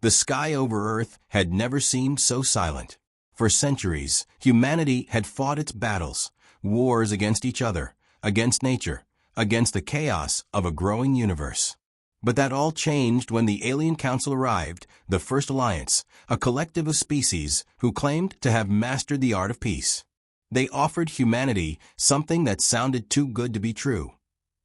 The sky over Earth had never seemed so silent. For centuries, humanity had fought its battles, wars against each other, against nature, against the chaos of a growing universe. But that all changed when the Alien Council arrived, the First Alliance, a collective of species who claimed to have mastered the art of peace. They offered humanity something that sounded too good to be true: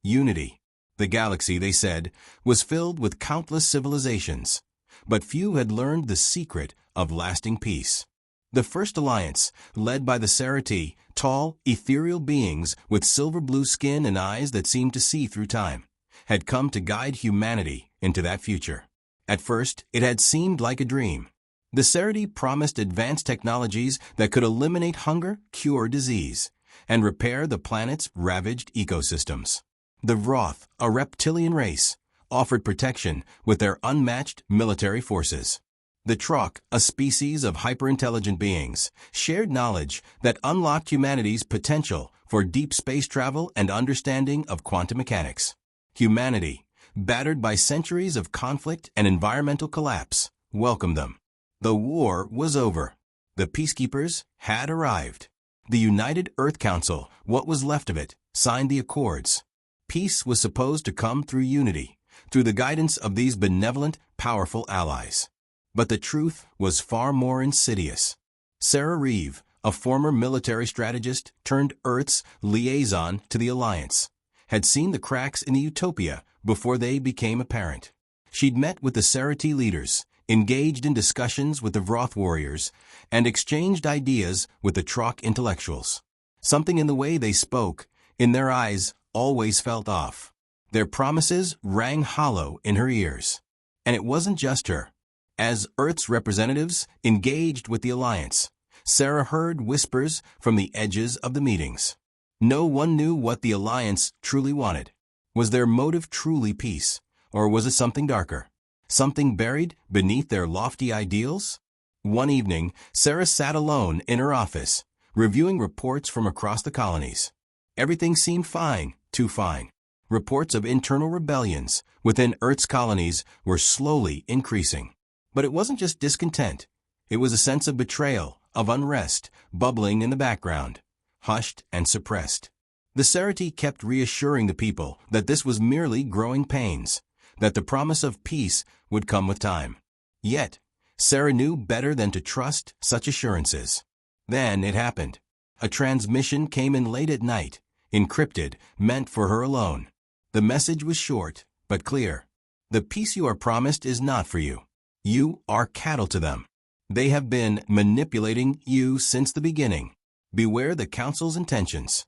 unity. The galaxy, they said, was filled with countless civilizations, but few had learned the secret of lasting peace. The First Alliance, led by the Tyrants, tall, ethereal beings with silver-blue skin and eyes that seemed to see through time, had come to guide humanity into that future. At first, it had seemed like a dream. The Tyrants promised advanced technologies that could eliminate hunger, cure disease, and repair the planet's ravaged ecosystems. The Vroth, a reptilian race, offered protection with their unmatched military forces. The Trok, a species of hyper-intelligent beings, shared knowledge that unlocked humanity's potential for deep space travel and understanding of quantum mechanics. Humanity, battered by centuries of conflict and environmental collapse, welcomed them. The war was over. The peacekeepers had arrived. The United Earth Council, what was left of it, signed the accords. Peace was supposed to come through unity, through the guidance of these benevolent, powerful allies. But the truth was far more insidious. Sarah Reeve, a former military strategist turned Earth's liaison to the Alliance, had seen the cracks in the utopia before they became apparent. She'd met with the Tyrants leaders, engaged in discussions with the Vroth warriors, and exchanged ideas with the Trok intellectuals. Something in the way they spoke, in their eyes, always felt off. Their promises rang hollow in her ears. And it wasn't just her. As Earth's representatives engaged with the Alliance, Sarah heard whispers from the edges of the meetings. No one knew what the Alliance truly wanted. Was their motive truly peace, or was it something darker? Something buried beneath their lofty ideals? One evening, Sarah sat alone in her office, reviewing reports from across the colonies. Everything seemed fine, too fine. Reports of internal rebellions within Earth's colonies were slowly increasing. But it wasn't just discontent. It was a sense of betrayal, of unrest, bubbling in the background, hushed and suppressed. The Tyrants kept reassuring the people that this was merely growing pains, that the promise of peace would come with time. Yet, Sarah knew better than to trust such assurances. Then it happened. A transmission came in late at night, encrypted, meant for her alone. The message was short, but clear. The peace you are promised is not for you. You are cattle to them. They have been manipulating you since the beginning. Beware the Council's intentions.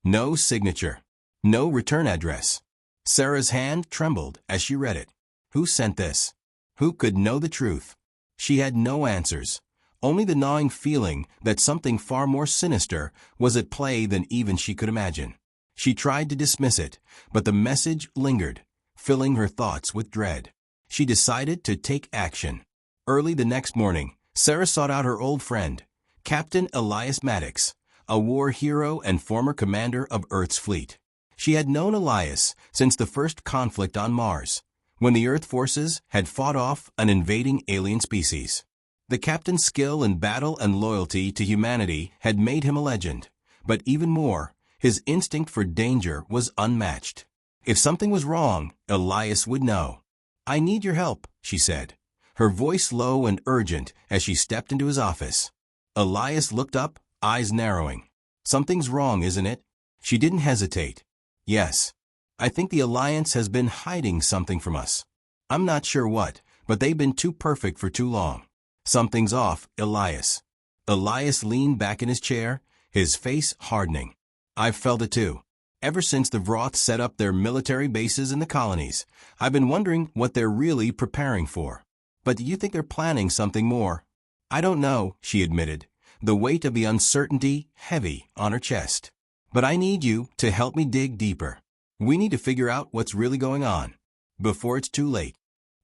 No signature. No return address. Sarah's hand trembled as she read it. Who sent this? Who could know the truth? She had no answers, only the gnawing feeling that something far more sinister was at play than even she could imagine. She tried to dismiss it, but the message lingered, filling her thoughts with dread. She decided to take action. Early the next morning, Sarah sought out her old friend, Captain Elias Maddox, a war hero and former commander of Earth's fleet. She had known Elias since the first conflict on Mars, when the Earth forces had fought off an invading alien species. The captain's skill in battle and loyalty to humanity had made him a legend, but even more, his instinct for danger was unmatched. If something was wrong, Elias would know. "I need your help," she said, her voice low and urgent as she stepped into his office. Elias looked up, eyes narrowing. "Something's wrong, isn't it?" She didn't hesitate. "Yes. I think the Alliance has been hiding something from us. I'm not sure what, but they've been too perfect for too long. Something's off, Elias." Elias leaned back in his chair, his face hardening. "I've felt it too. Ever since the Vroth set up their military bases in the colonies, I've been wondering what they're really preparing for. But do you think they're planning something more?" "I don't know," she admitted, the weight of the uncertainty heavy on her chest. "But I need you to help me dig deeper. We need to figure out what's really going on, before it's too late."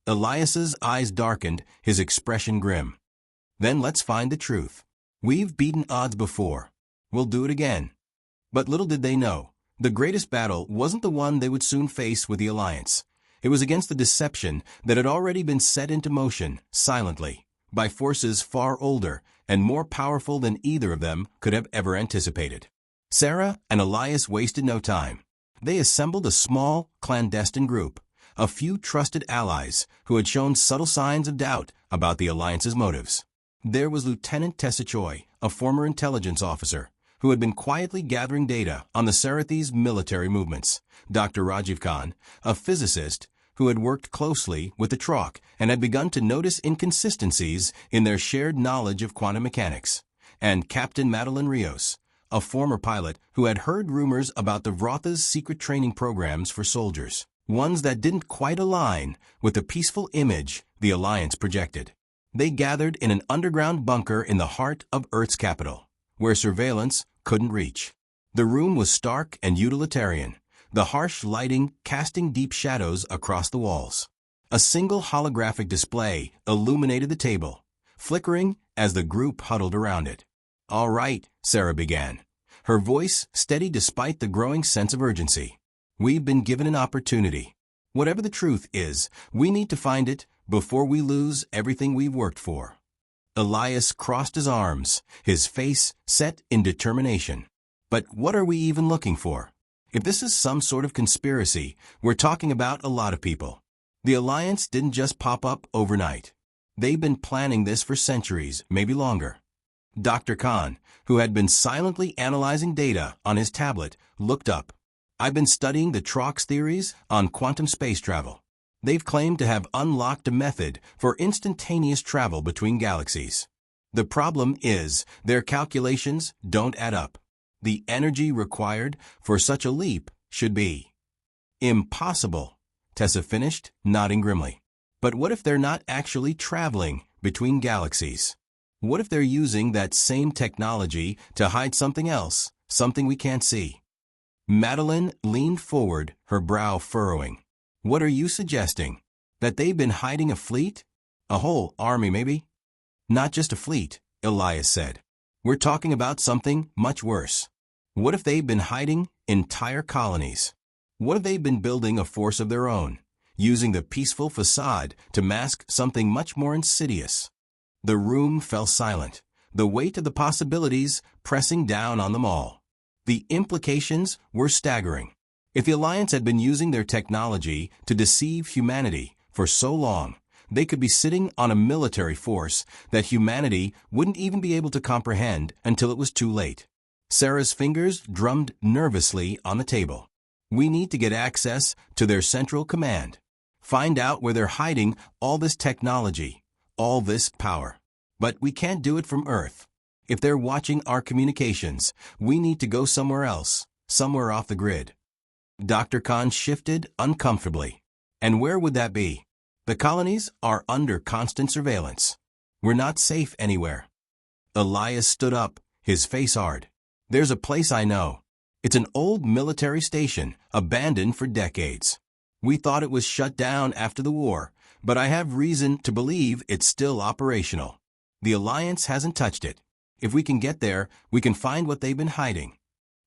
Elias's eyes darkened, his expression grim. "Then let's find the truth. We've beaten odds before. We'll do it again." But little did they know, the greatest battle wasn't the one they would soon face with the Alliance. It was against the deception that had already been set into motion, silently, by forces far older and more powerful than either of them could have ever anticipated. Sarah and Elias wasted no time. They assembled a small, clandestine group, a few trusted allies who had shown subtle signs of doubt about the alliance's motives. There was Lieutenant Tessa Choi, a former intelligence officer, who had been quietly gathering data on the Sarathi's military movements. Dr. Rajiv Khan, a physicist who had worked closely with the TROC and had begun to notice inconsistencies in their shared knowledge of quantum mechanics. And Captain Madeline Rios, a former pilot who had heard rumors about the Vrotha's secret training programs for soldiers, ones that didn't quite align with the peaceful image the Alliance projected. They gathered in an underground bunker in the heart of Earth's capital, where surveillance couldn't reach. The room was stark and utilitarian, the harsh lighting casting deep shadows across the walls. A single holographic display illuminated the table, flickering as the group huddled around it. "All right," Sarah began, her voice steady despite the growing sense of urgency. "We've been given an opportunity. Whatever the truth is, we need to find it before we lose everything we've worked for." Elias crossed his arms, his face set in determination. "But what are we even looking for? If this is some sort of conspiracy, we're talking about a lot of people. The Alliance didn't just pop up overnight. They've been planning this for centuries, maybe longer." Dr. Khan, who had been silently analyzing data on his tablet, looked up. "I've been studying the TROC's theories on quantum space travel. They've claimed to have unlocked a method for instantaneous travel between galaxies. The problem is their calculations don't add up. The energy required for such a leap should be impossible," Tessa finished, nodding grimly. "But what if they're not actually traveling between galaxies? What if they're using that same technology to hide something else, something we can't see?" Madeline leaned forward, her brow furrowing. "What are you suggesting? That they've been hiding a fleet? A whole army, maybe?" "Not just a fleet," Elias said. "We're talking about something much worse. What if they've been hiding entire colonies? What if they've been building a force of their own, using the peaceful facade to mask something much more insidious?" The room fell silent, the weight of the possibilities pressing down on them all. The implications were staggering. If the Alliance had been using their technology to deceive humanity for so long, they could be sitting on a military force that humanity wouldn't even be able to comprehend until it was too late. Sarah's fingers drummed nervously on the table. "We need to get access to their central command. Find out where they're hiding all this technology, all this power. But we can't do it from Earth. If they're watching our communications, we need to go somewhere else, somewhere off the grid." Dr. Khan shifted uncomfortably. "And where would that be? The colonies are under constant surveillance. We're not safe anywhere." Elias stood up, his face hard. "There's a place I know. It's an old military station, abandoned for decades. We thought it was shut down after the war, but I have reason to believe it's still operational. The Alliance hasn't touched it. If we can get there, we can find what they've been hiding."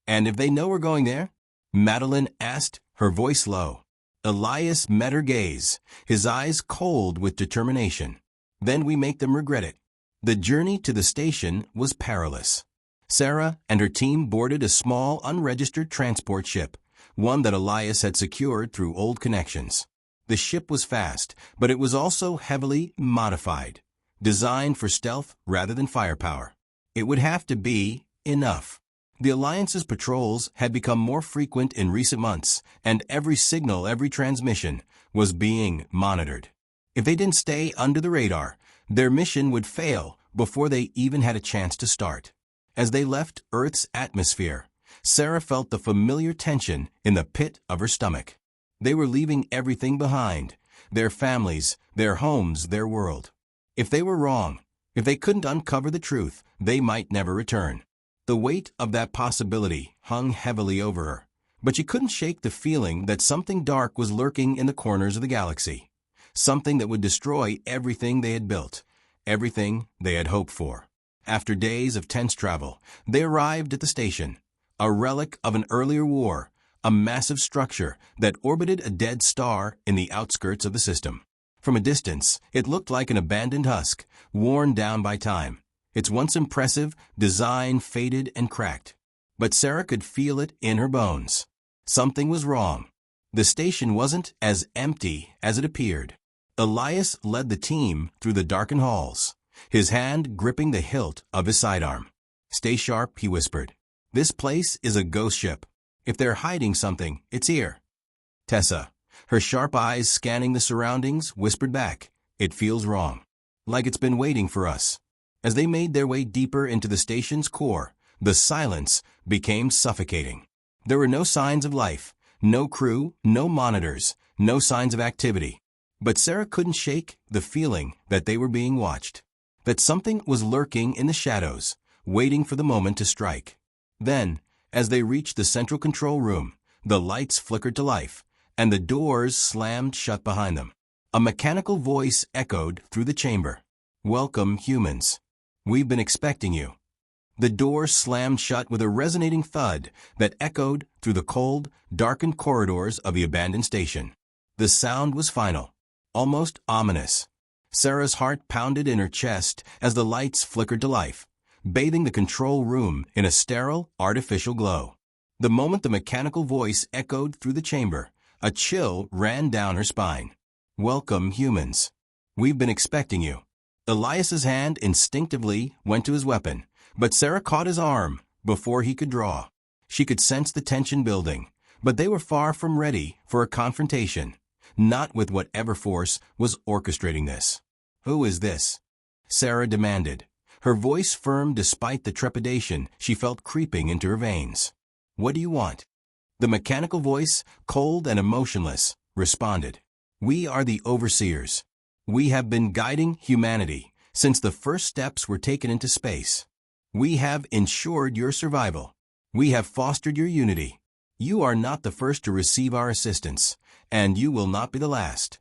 "And if they know we're going there?" Madeline asked, her voice low. Elias met her gaze, his eyes cold with determination. "Then we make them regret it." The journey to the station was perilous. Sarah and her team boarded a small, unregistered transport ship, one that Elias had secured through old connections. The ship was fast, but it was also heavily modified, designed for stealth rather than firepower. It would have to be enough. The Alliance's patrols had become more frequent in recent months, and every signal, every transmission, was being monitored. If they didn't stay under the radar, their mission would fail before they even had a chance to start. As they left Earth's atmosphere, Sarah felt the familiar tension in the pit of her stomach. They were leaving everything behind, their families, their homes, their world. If they were wrong, if they couldn't uncover the truth, they might never return. The weight of that possibility hung heavily over her, but she couldn't shake the feeling that something dark was lurking in the corners of the galaxy, something that would destroy everything they had built, everything they had hoped for. After days of tense travel, they arrived at the station, a relic of an earlier war, a massive structure that orbited a dead star in the outskirts of the system. From a distance, it looked like an abandoned husk, worn down by time. Its once impressive design faded and cracked. But Sarah could feel it in her bones. Something was wrong. The station wasn't as empty as it appeared. Elias led the team through the darkened halls, his hand gripping the hilt of his sidearm. "Stay sharp," he whispered. "This place is a ghost ship. If they're hiding something, it's here." Tessa, her sharp eyes scanning the surroundings, whispered back, "It feels wrong. Like it's been waiting for us." As they made their way deeper into the station's core, the silence became suffocating. There were no signs of life, no crew, no monitors, no signs of activity. But Sarah couldn't shake the feeling that they were being watched, that something was lurking in the shadows, waiting for the moment to strike. Then, as they reached the central control room, the lights flickered to life, and the doors slammed shut behind them. A mechanical voice echoed through the chamber. "Welcome, humans. We've been expecting you." The door slammed shut with a resonating thud that echoed through the cold, darkened corridors of the abandoned station. The sound was final, almost ominous. Sarah's heart pounded in her chest as the lights flickered to life, bathing the control room in a sterile, artificial glow. The moment the mechanical voice echoed through the chamber, a chill ran down her spine. "Welcome, humans. We've been expecting you." Elias's hand instinctively went to his weapon, but Sarah caught his arm before he could draw. She could sense the tension building, but they were far from ready for a confrontation, not with whatever force was orchestrating this. "Who is this?" Sarah demanded, her voice firm despite the trepidation she felt creeping into her veins. "What do you want?" The mechanical voice, cold and emotionless, responded. "We are the overseers. We have been guiding humanity since the first steps were taken into space. We have ensured your survival. We have fostered your unity. You are not the first to receive our assistance, and you will not be the last."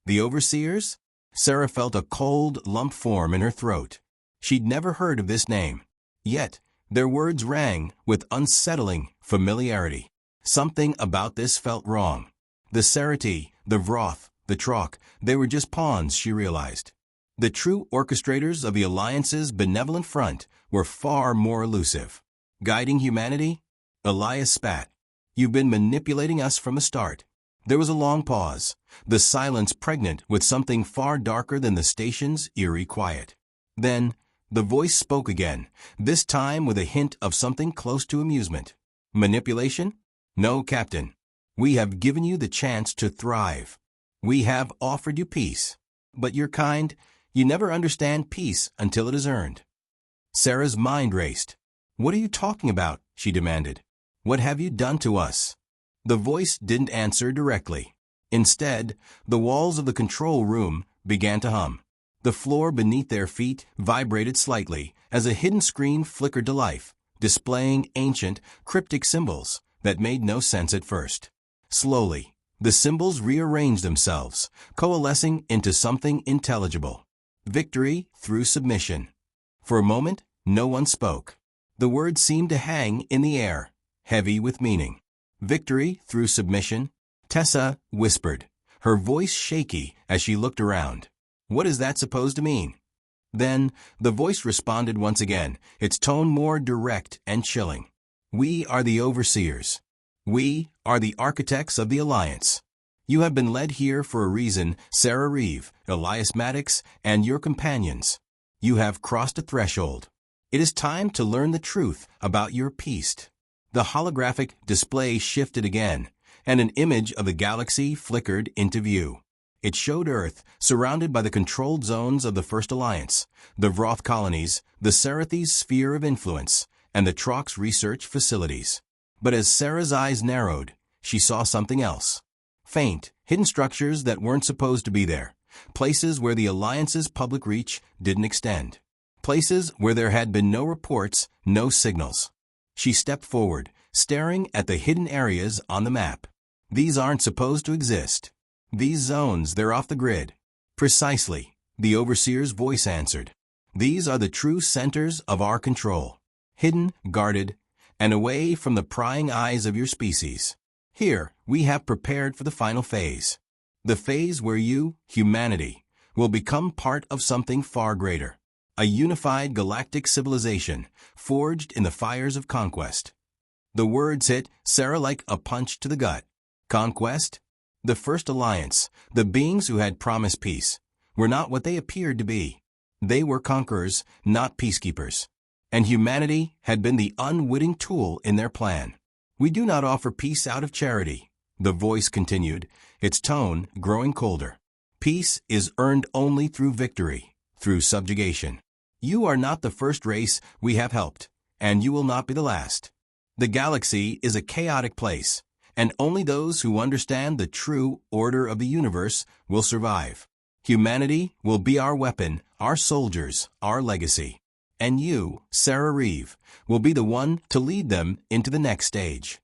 The overseers? Sarah felt a cold lump form in her throat. She'd never heard of this name. Yet, their words rang with unsettling familiarity. Something about this felt wrong. The Serity, the Vroth, the Trock, they were just pawns, she realized. The true orchestrators of the Alliance's benevolent front were far more elusive. "Guiding humanity?" Elias spat. "You've been manipulating us from the start." There was a long pause, the silence pregnant with something far darker than the station's eerie quiet. Then, the voice spoke again, this time with a hint of something close to amusement. "Manipulation? No, Captain. We have given you the chance to thrive. We have offered you peace. But your kind, you never understand peace until it is earned." Sarah's mind raced. "What are you talking about?" she demanded. "What have you done to us?" The voice didn't answer directly. Instead, the walls of the control room began to hum. The floor beneath their feet vibrated slightly as a hidden screen flickered to life, displaying ancient, cryptic symbols that made no sense at first. Slowly, the symbols rearranged themselves, coalescing into something intelligible. Victory through submission. For a moment, no one spoke. The words seemed to hang in the air, heavy with meaning. "Victory through submission?" Tessa whispered, her voice shaky as she looked around. "What is that supposed to mean?" Then, the voice responded once again, its tone more direct and chilling. "We are the overseers. We are the architects of the Alliance. You have been led here for a reason, Sarah Reeve, Elias Maddox, and your companions. You have crossed a threshold. It is time to learn the truth about your peace." The holographic display shifted again, and an image of the galaxy flickered into view. It showed Earth, surrounded by the controlled zones of the First Alliance, the Vroth colonies, the Serathi's sphere of influence, and the Trock's research facilities. But as Sarah's eyes narrowed, she saw something else. Faint, hidden structures that weren't supposed to be there. Places where the Alliance's public reach didn't extend. Places where there had been no reports, no signals. She stepped forward, staring at the hidden areas on the map. "These aren't supposed to exist. These zones, they're off the grid." "Precisely," the overseer's voice answered. "These are the true centers of our control. Hidden, guarded, and away from the prying eyes of your species. Here, we have prepared for the final phase. The phase where you, humanity, will become part of something far greater. A unified galactic civilization, forged in the fires of conquest. The words hit Sarah like a punch to the gut. Conquest? The first alliance, the beings who had promised peace, were not what they appeared to be. They were conquerors, not peacekeepers. And humanity had been the unwitting tool in their plan. We do not offer peace out of charity, the voice continued, its tone growing colder. Peace is earned only through victory, through subjugation. You are not the first race we have helped, and you will not be the last. The galaxy is a chaotic place, and only those who understand the true order of the universe will survive. Humanity will be our weapon, our soldiers, our legacy. And you, Sarah Reeve, will be the one to lead them into the next stage.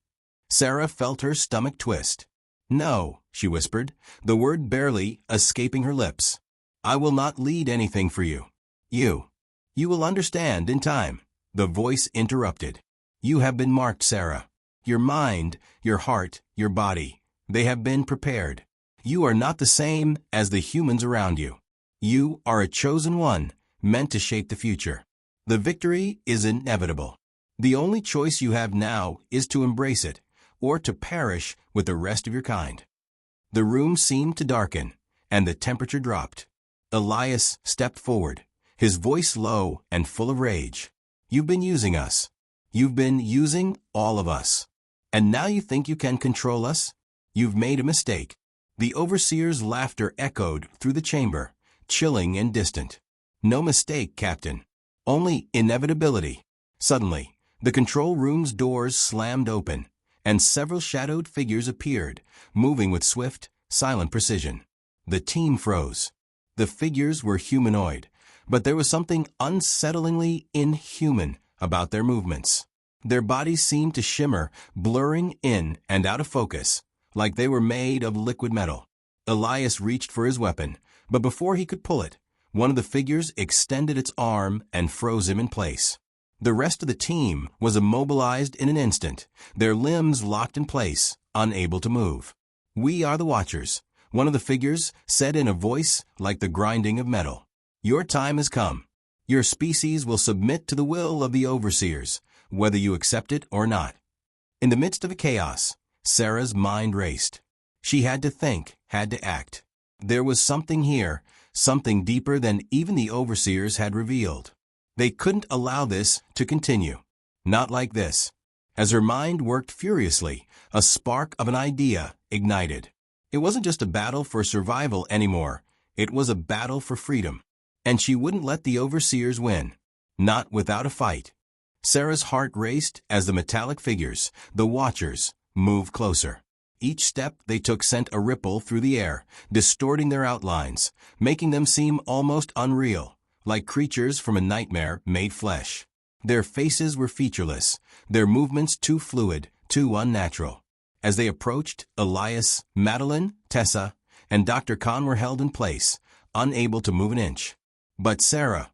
Sarah felt her stomach twist. No, she whispered, the word barely escaping her lips. I will not lead anything for you. You will understand in time. The voice interrupted. You have been marked, Sarah. Your mind, your heart, your body, they have been prepared. You are not the same as the humans around you. You are a chosen one, meant to shape the future. The victory is inevitable. The only choice you have now is to embrace it, or to perish with the rest of your kind. The room seemed to darken, and the temperature dropped. Elias stepped forward, his voice low and full of rage. You've been using us. You've been using all of us. And now you think you can control us? You've made a mistake. The overseer's laughter echoed through the chamber, chilling and distant. No mistake, Captain. Only inevitability. Suddenly, the control room's doors slammed open, and several shadowed figures appeared, moving with swift, silent precision. The team froze. The figures were humanoid, but there was something unsettlingly inhuman about their movements. Their bodies seemed to shimmer, blurring in and out of focus, like they were made of liquid metal. Elias reached for his weapon, but before he could pull it, one of the figures extended its arm and froze him in place. The rest of the team was immobilized in an instant, their limbs locked in place, unable to move. We are the Watchers, one of the figures said in a voice like the grinding of metal. Your time has come. Your species will submit to the will of the overseers, whether you accept it or not. In the midst of the chaos, Sarah's mind raced. She had to think, had to act. There was something here, something deeper than even the overseers had revealed. They couldn't allow this to continue. Not like this. As her mind worked furiously, a spark of an idea ignited. It wasn't just a battle for survival anymore. It was a battle for freedom. And she wouldn't let the overseers win. Not without a fight. Sarah's heart raced as the metallic figures, the Watchers, moved closer. Each step they took sent a ripple through the air, distorting their outlines, making them seem almost unreal, like creatures from a nightmare made flesh. Their faces were featureless, their movements too fluid, too unnatural. As they approached, Elias, Madeline, Tessa, and Dr. Khan were held in place, unable to move an inch. But Sarah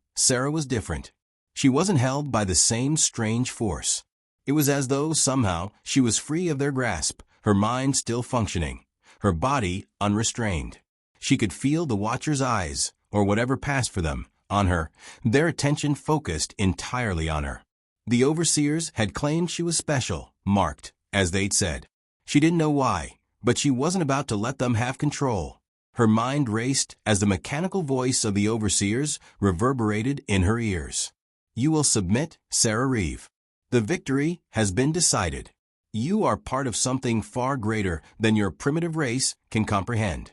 was different. She wasn't held by the same strange force. It was as though somehow she was free of their grasp, her mind still functioning, her body unrestrained. She could feel the Watchers' eyes, or whatever passed for them, on her, their attention focused entirely on her. The overseers had claimed she was special, marked, as they'd said. She didn't know why, but she wasn't about to let them have control. Her mind raced as the mechanical voice of the overseers reverberated in her ears. You will submit, Sarah Reeve. The victory has been decided. You are part of something far greater than your primitive race can comprehend.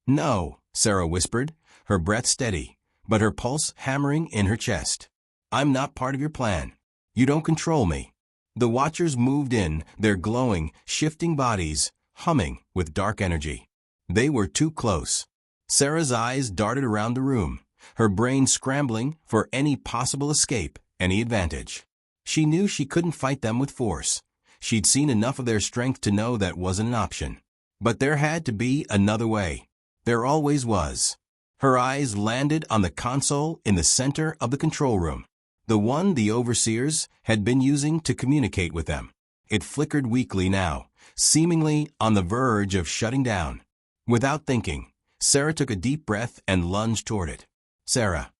No, Sarah whispered, her breath steady, but her pulse hammering in her chest. I'm not part of your plan. You don't control me. The Watchers moved in, their glowing, shifting bodies, humming with dark energy. They were too close. Sarah's eyes darted around the room, her brain scrambling for any possible escape, any advantage. She knew she couldn't fight them with force. She'd seen enough of their strength to know that wasn't an option. But there had to be another way. There always was. Her eyes landed on the console in the center of the control room, the one the overseers had been using to communicate with them. It flickered weakly now, seemingly on the verge of shutting down. Without thinking, Sarah took a deep breath and lunged toward it. "Sarah."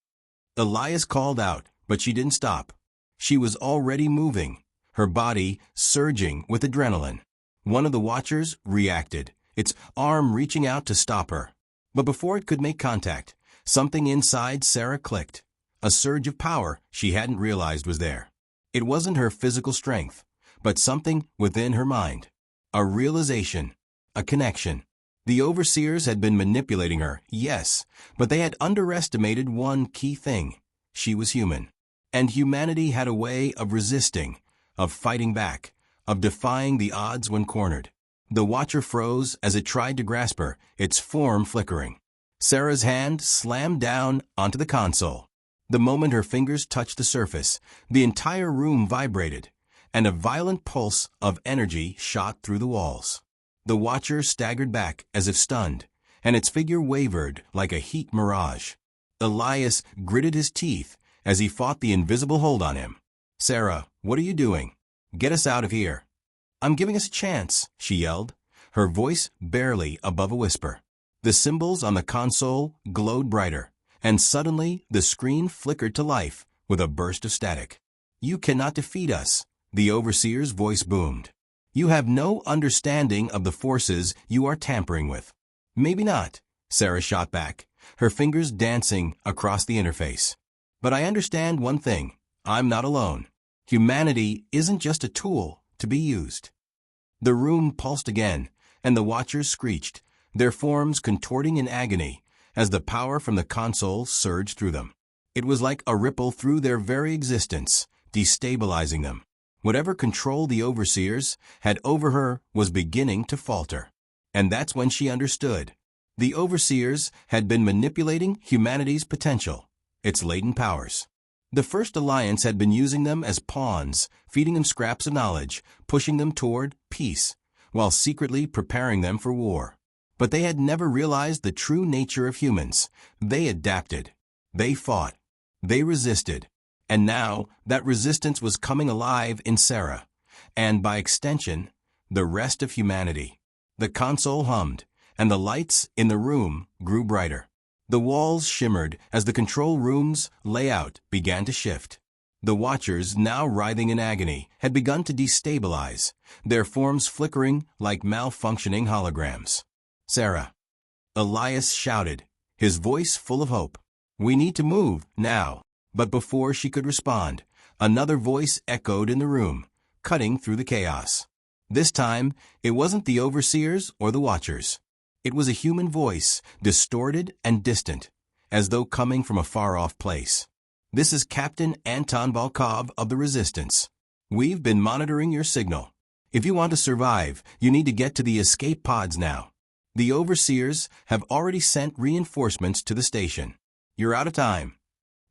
Elias called out, but she didn't stop. She was already moving, her body surging with adrenaline. One of the watchers reacted, its arm reaching out to stop her. But before it could make contact, something inside Sarah clicked. A surge of power she hadn't realized was there. It wasn't her physical strength, but something within her mind. A realization, a connection. The overseers had been manipulating her, yes, but they had underestimated one key thing. She was human. And humanity had a way of resisting, of fighting back, of defying the odds when cornered. The watcher froze as it tried to grasp her, its form flickering. Sarah's hand slammed down onto the console. The moment her fingers touched the surface, the entire room vibrated, and a violent pulse of energy shot through the walls. The watcher staggered back as if stunned, and its figure wavered like a heat mirage. Elias gritted his teeth as he fought the invisible hold on him. "Sarah, what are you doing? Get us out of here." "I'm giving us a chance," she yelled, her voice barely above a whisper. The symbols on the console glowed brighter, and suddenly the screen flickered to life with a burst of static. "You cannot defeat us," the overseer's voice boomed. "You have no understanding of the forces you are tampering with." "Maybe not," Sarah shot back, her fingers dancing across the interface. "But I understand one thing. I'm not alone. Humanity isn't just a tool to be used." The room pulsed again, and the watchers screeched, their forms contorting in agony as the power from the console surged through them. It was like a ripple through their very existence, destabilizing them. Whatever control the overseers had over her was beginning to falter. And that's when she understood. The overseers had been manipulating humanity's potential, its latent powers. The First Alliance had been using them as pawns, feeding them scraps of knowledge, pushing them toward peace, while secretly preparing them for war. But they had never realized the true nature of humans. They adapted. They fought. They resisted. And now that resistance was coming alive in Sarah, and by extension, the rest of humanity. The console hummed, and the lights in the room grew brighter. The walls shimmered as the control room's layout began to shift. The watchers, now writhing in agony, had begun to destabilize, their forms flickering like malfunctioning holograms. "Sarah," Elias shouted, his voice full of hope. "We need to move, now." But before she could respond, another voice echoed in the room, cutting through the chaos. This time, it wasn't the overseers or the watchers. It was a human voice, distorted and distant, as though coming from a far-off place. "This is Captain Anton Volkov of the Resistance. We've been monitoring your signal. If you want to survive, you need to get to the escape pods now. The overseers have already sent reinforcements to the station. You're out of time."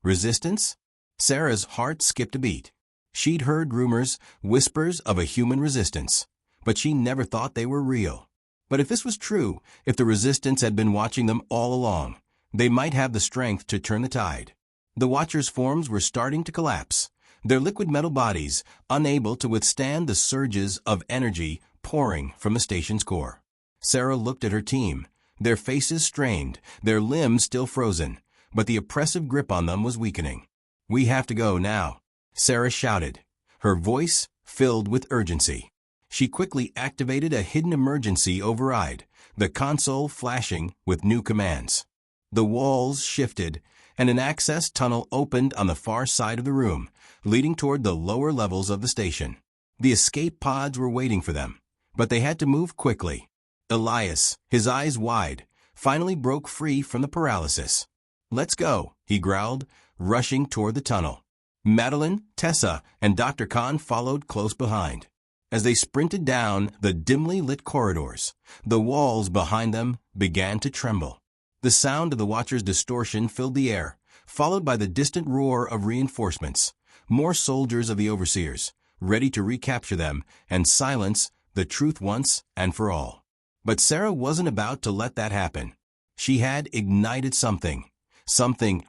Resistance? Sarah's heart skipped a beat. She'd heard rumors, whispers of a human resistance, but she never thought they were real. But if this was true, if the resistance had been watching them all along, they might have the strength to turn the tide. The Watchers' forms were starting to collapse, their liquid metal bodies unable to withstand the surges of energy pouring from the station's core. Sarah looked at her team, their faces strained, their limbs still frozen, but the oppressive grip on them was weakening. "We have to go now," Sarah shouted, her voice filled with urgency. She quickly activated a hidden emergency override, the console flashing with new commands. The walls shifted, and an access tunnel opened on the far side of the room, leading toward the lower levels of the station. The escape pods were waiting for them, but they had to move quickly. Elias, his eyes wide, finally broke free from the paralysis. "Let's go," he growled, rushing toward the tunnel. Madeline, Tessa, and Dr. Khan followed close behind. As they sprinted down the dimly lit corridors, the walls behind them began to tremble. The sound of the Watcher's distortion filled the air, followed by the distant roar of reinforcements, more soldiers of the Overseers, ready to recapture them and silence the truth once and for all. But Sarah wasn't about to let that happen. She had ignited something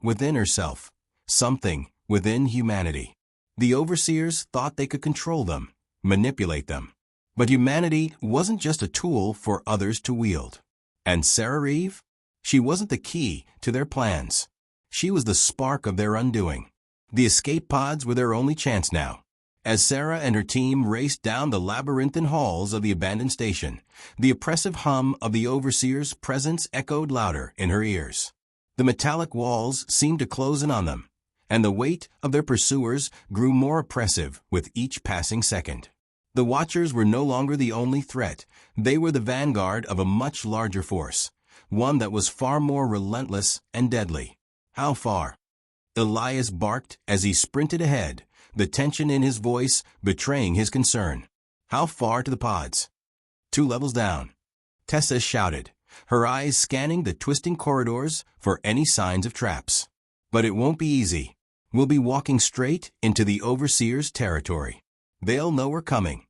within herself, something within humanity. The Overseers thought they could control them, manipulate them. But humanity wasn't just a tool for others to wield. And Sarah Eve? She wasn't the key to their plans. She was the spark of their undoing. The escape pods were their only chance now. As Sarah and her team raced down the labyrinthine halls of the abandoned station, the oppressive hum of the overseer's presence echoed louder in her ears. The metallic walls seemed to close in on them, and the weight of their pursuers grew more oppressive with each passing second. The Watchers were no longer the only threat. They were the vanguard of a much larger force, one that was far more relentless and deadly. How far? Elias barked as he sprinted ahead, the tension in his voice betraying his concern. How far to the pods? 2 levels down. Tessa shouted, her eyes scanning the twisting corridors for any signs of traps. But it won't be easy. We'll be walking straight into the Overseer's territory. They'll know we're coming.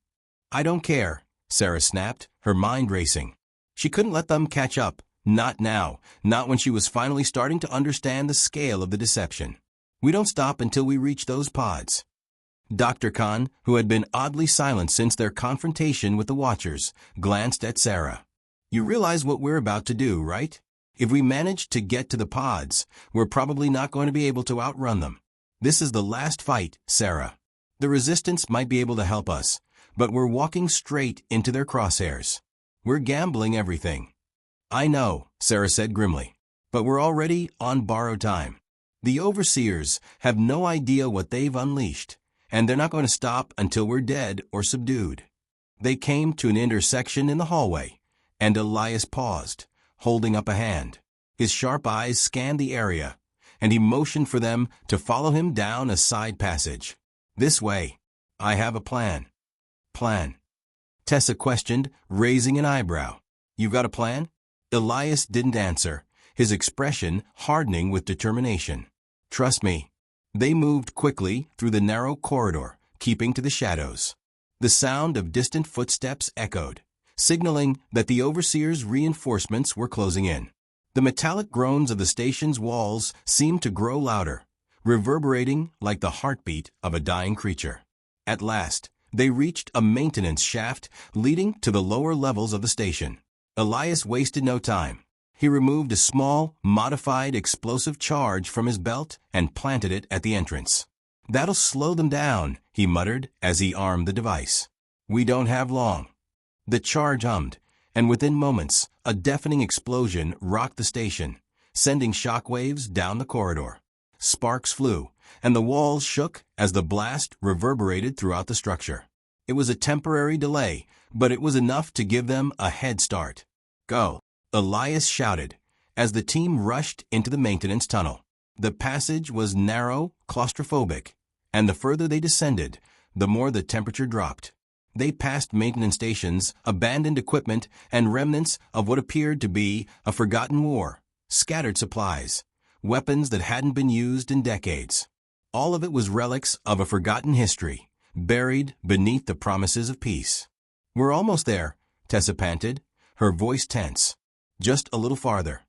I don't care, Sarah snapped, her mind racing. She couldn't let them catch up. Not now, not when she was finally starting to understand the scale of the deception. We don't stop until we reach those pods. Dr. Khan, who had been oddly silent since their confrontation with the Watchers, glanced at Sarah. You realize what we're about to do, right? If we manage to get to the pods, we're probably not going to be able to outrun them. This is the last fight, Sarah. The Resistance might be able to help us, but we're walking straight into their crosshairs. We're gambling everything. I know, Sarah said grimly, but we're already on borrowed time. The Overseers have no idea what they've unleashed, and they're not going to stop until we're dead or subdued. They came to an intersection in the hallway, and Elias paused, holding up a hand. His sharp eyes scanned the area, and he motioned for them to follow him down a side passage. This way. I have a plan. Plan? Tessa questioned, raising an eyebrow. You've got a plan? Elias didn't answer, his expression hardening with determination. Trust me. They moved quickly through the narrow corridor, keeping to the shadows. The sound of distant footsteps echoed, signaling that the Overseer's reinforcements were closing in. The metallic groans of the station's walls seemed to grow louder, reverberating like the heartbeat of a dying creature. At last, they reached a maintenance shaft leading to the lower levels of the station. Elias wasted no time. He removed a small, modified explosive charge from his belt and planted it at the entrance. That'll slow them down, he muttered as he armed the device. We don't have long. The charge hummed, and within moments, a deafening explosion rocked the station, sending shockwaves down the corridor. Sparks flew, and the walls shook as the blast reverberated throughout the structure. It was a temporary delay, but it was enough to give them a head start. Go! Elias shouted, as the team rushed into the maintenance tunnel. The passage was narrow, claustrophobic, and the further they descended, the more the temperature dropped. They passed maintenance stations, abandoned equipment, and remnants of what appeared to be a forgotten war, scattered supplies, weapons that hadn't been used in decades. All of it was relics of a forgotten history, buried beneath the promises of peace. We're almost there, Tessa panted, her voice tense. Just a little farther.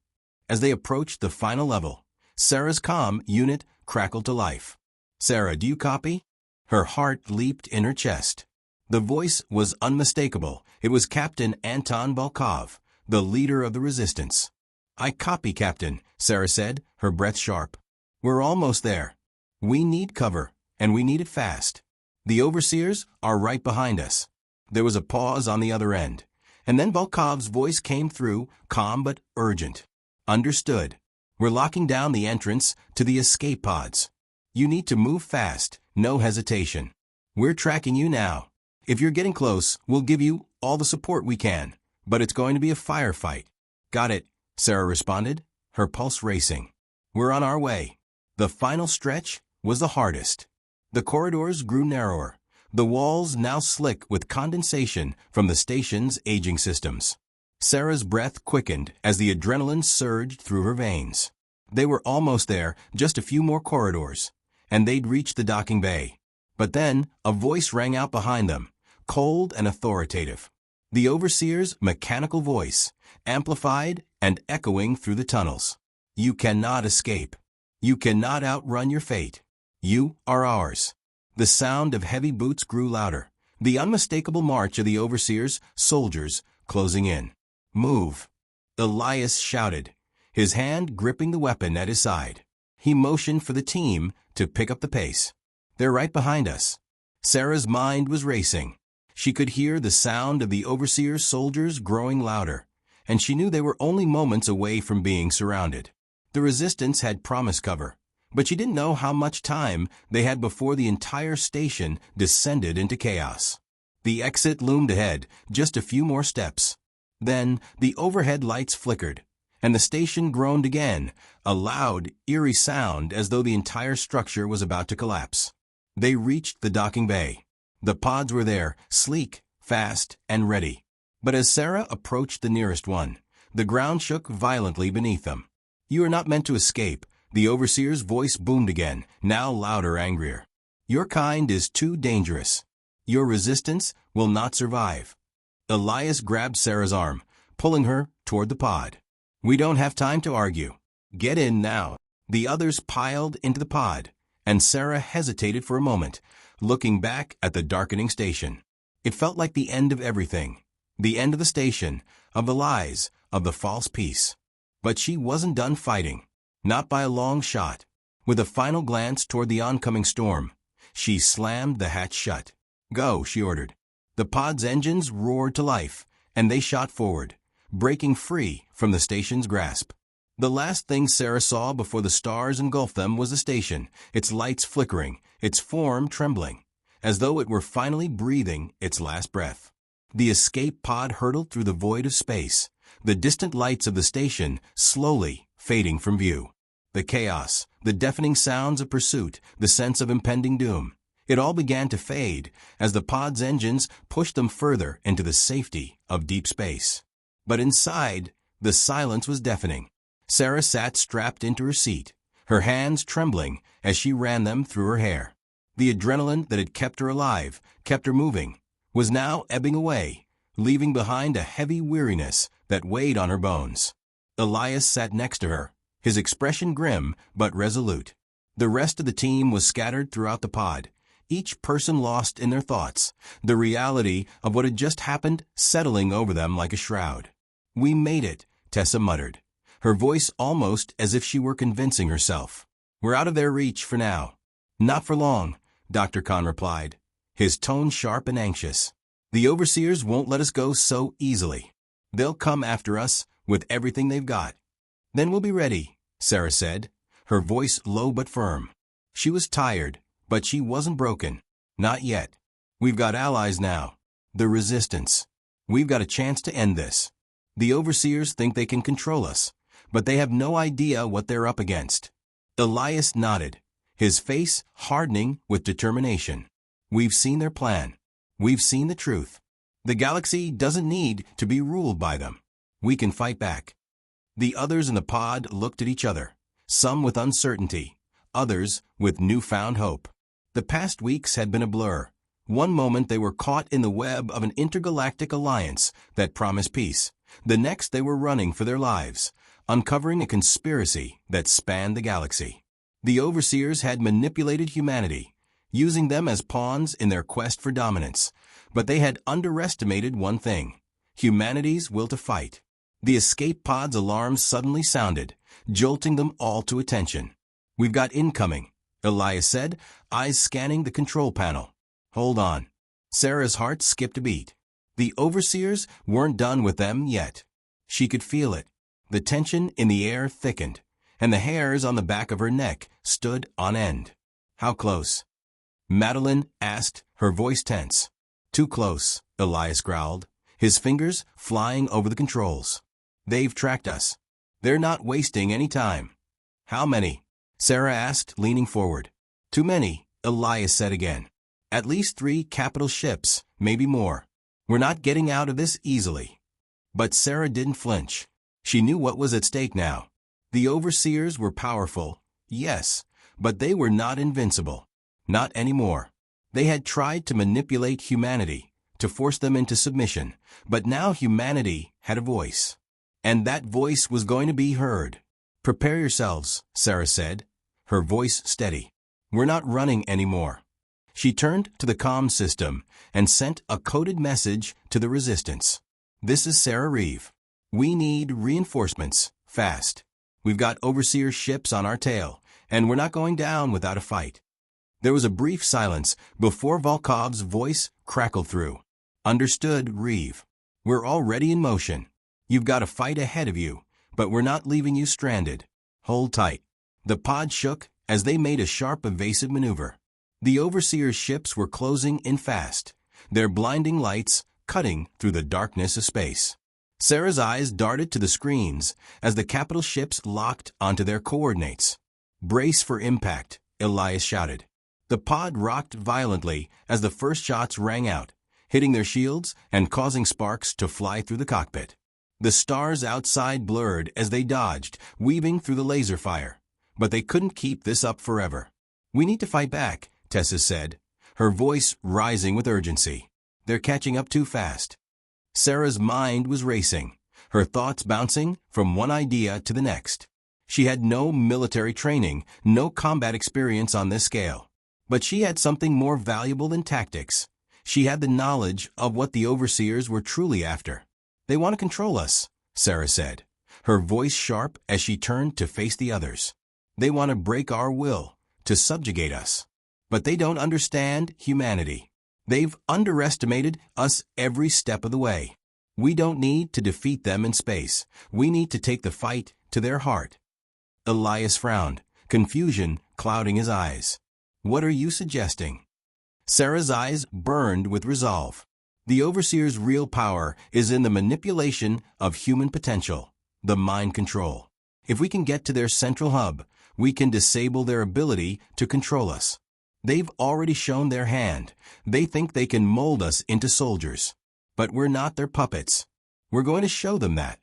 As they approached the final level, Sarah's comm unit crackled to life. Sarah, do you copy? Her heart leaped in her chest. The voice was unmistakable. It was Captain Anton Volkov, the leader of the Resistance. I copy, Captain, Sarah said, her breath sharp. We're almost there. We need cover, and we need it fast. The Overseers are right behind us. There was a pause on the other end, and then Volkov's voice came through, calm but urgent. Understood. We're locking down the entrance to the escape pods. You need to move fast, no hesitation. We're tracking you now. If you're getting close, we'll give you all the support we can, but it's going to be a firefight. Got it, Sarah responded, her pulse racing. We're on our way. The final stretch was the hardest. The corridors grew narrower, the walls now slick with condensation from the station's aging systems. Sarah's breath quickened as the adrenaline surged through her veins. They were almost there, just a few more corridors, and they'd reach the docking bay. But then, a voice rang out behind them, cold and authoritative. The Overseer's mechanical voice, amplified and echoing through the tunnels. You cannot escape. You cannot outrun your fate. You are ours. The sound of heavy boots grew louder, The unmistakable march of the overseer's soldiers closing in. "Move!" Elias shouted, his hand gripping the weapon at his side. He motioned for the team to pick up the pace. "They're right behind us." Sarah's mind was racing. She could hear the sound of the overseer's soldiers growing louder, and she knew they were only moments away from being surrounded. The resistance had promised cover, but she didn't know how much time they had before the entire station descended into chaos. The exit loomed ahead, just a few more steps. Then the overhead lights flickered, and the station groaned again, a loud, eerie sound as though the entire structure was about to collapse. They reached the docking bay. The pods were there, sleek, fast, and ready. But as Sarah approached the nearest one, the ground shook violently beneath them. "You are not meant to escape," the overseer's voice boomed again, now louder, angrier. "Your kind is too dangerous. Your resistance will not survive." Elias grabbed Sarah's arm, pulling her toward the pod. "We don't have time to argue. Get in now." The others piled into the pod, and Sarah hesitated for a moment, looking back at the darkening station. It felt like the end of everything. The end of the station, of the lies, of the false peace. But she wasn't done fighting. Not by a long shot. With a final glance toward the oncoming storm, she slammed the hatch shut. "Go," she ordered. The pod's engines roared to life, and they shot forward, breaking free from the station's grasp. The last thing Sarah saw before the stars engulfed them was the station, its lights flickering, its form trembling, as though it were finally breathing its last breath. The escape pod hurtled through the void of space, the distant lights of the station slowly fading from view. The chaos, the deafening sounds of pursuit, the sense of impending doom. It all began to fade as the pod's engines pushed them further into the safety of deep space. But inside, the silence was deafening. Sarah sat strapped into her seat, her hands trembling as she ran them through her hair. The adrenaline that had kept her alive, kept her moving, was now ebbing away, leaving behind a heavy weariness that weighed on her bones. Elias sat next to her, his expression grim but resolute. The rest of the team was scattered throughout the pod, each person lost in their thoughts, the reality of what had just happened settling over them like a shroud. "We made it," Tessa muttered, her voice almost as if she were convincing herself. "We're out of their reach for now." "Not for long," Dr. Khan replied, his tone sharp and anxious. "The overseers won't let us go so easily. They'll come after us with everything they've got." "Then we'll be ready," Sarah said, her voice low but firm. She was tired, but she wasn't broken. "Not yet. We've got allies now. The resistance. We've got a chance to end this. The overseers think they can control us, but they have no idea what they're up against." Elias nodded, his face hardening with determination. "We've seen their plan. We've seen the truth. The galaxy doesn't need to be ruled by them. We can fight back." The others in the pod looked at each other, some with uncertainty, others with newfound hope. The past weeks had been a blur. One moment they were caught in the web of an intergalactic alliance that promised peace. The next they were running for their lives, uncovering a conspiracy that spanned the galaxy. The overseers had manipulated humanity, using them as pawns in their quest for dominance, but they had underestimated one thing: humanity's will to fight. The escape pod's alarm suddenly sounded, jolting them all to attention. "We've got incoming," Elias said, eyes scanning the control panel. "Hold on." Sarah's heart skipped a beat. The overseers weren't done with them yet. She could feel it. The tension in the air thickened, and the hairs on the back of her neck stood on end. "How close?" Madeline asked, her voice tense. "Too close," Elias growled, his fingers flying over the controls. "They've tracked us. They're not wasting any time." "How many?" Sarah asked, leaning forward. "Too many," Elias said again. "At least 3 capital ships, maybe more. We're not getting out of this easily." But Sarah didn't flinch. She knew what was at stake now. The overseers were powerful, yes, but they were not invincible. Not anymore. They had tried to manipulate humanity, to force them into submission, but now humanity had a voice. And that voice was going to be heard. "Prepare yourselves," Sarah said, her voice steady. "We're not running anymore." She turned to the comm system and sent a coded message to the resistance. "This is Sarah Reeve. We need reinforcements, fast. We've got overseer ships on our tail, and we're not going down without a fight." There was a brief silence before Volkov's voice crackled through. "Understood, Reeve. We're already in motion. You've got a fight ahead of you, but we're not leaving you stranded. Hold tight." The pod shook as they made a sharp evasive maneuver. The overseer's ships were closing in fast, their blinding lights cutting through the darkness of space. Sarah's eyes darted to the screens as the capital ships locked onto their coordinates. "Brace for impact," Elias shouted. The pod rocked violently as the first shots rang out, hitting their shields and causing sparks to fly through the cockpit. The stars outside blurred as they dodged, weaving through the laser fire. But they couldn't keep this up forever. "We need to fight back," Tessa said, her voice rising with urgency. "They're catching up too fast." Sarah's mind was racing, her thoughts bouncing from one idea to the next. She had no military training, no combat experience on this scale. But she had something more valuable than tactics. She had the knowledge of what the overseers were truly after. "They want to control us," Sarah said, her voice sharp as she turned to face the others. "They want to break our will, to subjugate us. But they don't understand humanity. They've underestimated us every step of the way. We don't need to defeat them in space. We need to take the fight to their heart." Elias frowned, confusion clouding his eyes. "What are you suggesting?" Sarah's eyes burned with resolve. The overseer's real power is in the manipulation of human potential, the mind control. If we can get to their central hub, we can disable their ability to control us. They've already shown their hand. They think they can mold us into soldiers. But we're not their puppets. We're going to show them that.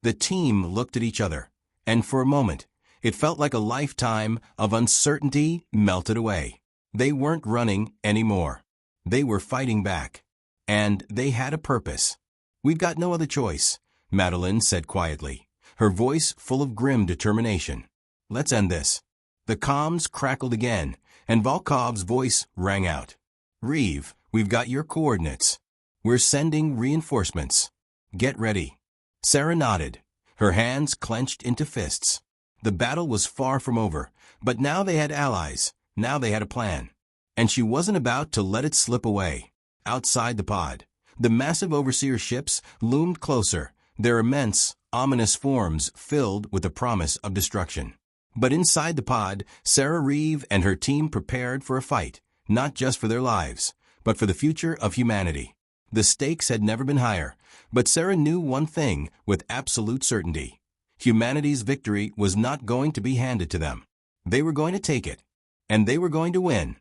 The team looked at each other, and for a moment, it felt like a lifetime of uncertainty melted away. They weren't running anymore. They were fighting back. And they had a purpose. "We've got no other choice," Madeline said quietly, her voice full of grim determination. "Let's end this." The comms crackled again, and Volkov's voice rang out. "Reeve, we've got your coordinates. We're sending reinforcements. Get ready." Sarah nodded, her hands clenched into fists. The battle was far from over, but now they had allies, now they had a plan. And she wasn't about to let it slip away. Outside the pod, the massive overseer ships loomed closer, their immense, ominous forms filled with the promise of destruction. But inside the pod, Sarah Reeve and her team prepared for a fight, not just for their lives, but for the future of humanity. The stakes had never been higher, but Sarah knew one thing with absolute certainty. Humanity's victory was not going to be handed to them. They were going to take it, and they were going to win.